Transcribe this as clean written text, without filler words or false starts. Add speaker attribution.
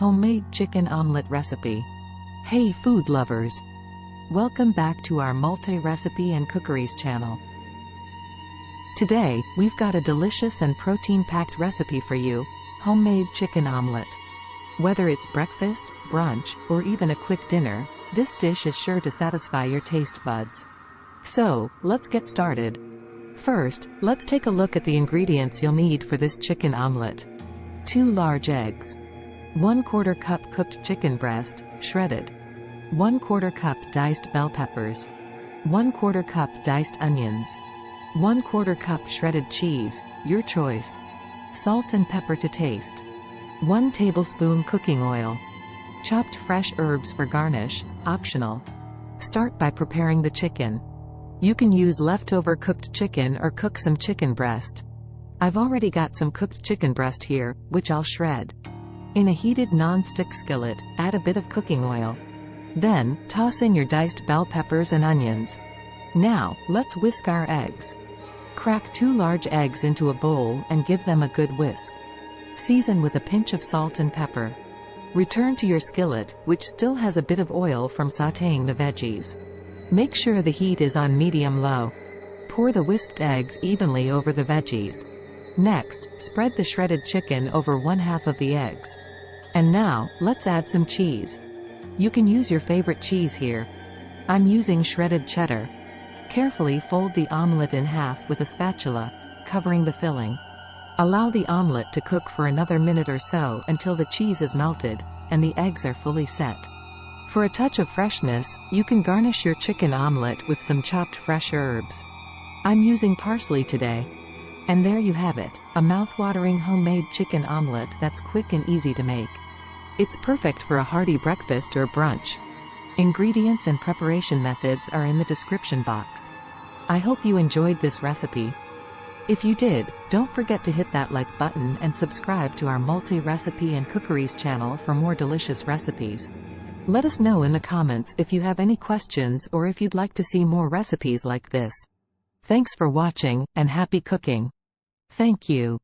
Speaker 1: Homemade Chicken Omelette Recipe. Hey food lovers! Welcome back to our multi-recipe and cookeries channel. Today, we've got a delicious and protein-packed recipe for you, homemade chicken omelette. Whether it's breakfast, brunch, or even a quick dinner, this dish is sure to satisfy your taste buds. So, let's get started. First, let's take a look at the ingredients you'll need for this chicken omelette. 2 large eggs. 1/4 cup cooked chicken breast, shredded. 1/4 cup diced bell peppers. 1/4 cup diced onions. 1/4 cup shredded cheese, your choice. Salt and pepper to taste. 1 tablespoon cooking oil. Chopped fresh herbs for garnish, optional. Start by preparing the chicken. You can use leftover cooked chicken or cook some chicken breast. I've already got some cooked chicken breast here, which I'll shred. In a heated non-stick skillet, add a bit of cooking oil. Then, toss in your diced bell peppers and onions. Now, let's whisk our eggs. Crack 2 large eggs into a bowl and give them a good whisk. Season with a pinch of salt and pepper. Return to your skillet, which still has a bit of oil from sautéing the veggies. Make sure the heat is on medium-low. Pour the whisked eggs evenly over the veggies. Next, spread the shredded chicken over 1/2 of the eggs. And now, let's add some cheese. You can use your favorite cheese here. I'm using shredded cheddar. Carefully fold the omelette in half with a spatula, covering the filling. Allow the omelette to cook for another minute or so until the cheese is melted, and the eggs are fully set. For a touch of freshness, you can garnish your chicken omelette with some chopped fresh herbs. I'm using parsley today. And there you have it, a mouth-watering homemade chicken omelette that's quick and easy to make. It's perfect for a hearty breakfast or brunch. Ingredients and preparation methods are in the description box. I hope you enjoyed this recipe. If you did, don't forget to hit that like button and subscribe to our multi-recipe and cookeries channel for more delicious recipes. Let us know in the comments if you have any questions or if you'd like to see more recipes like this. Thanks for watching, and happy cooking. Thank you.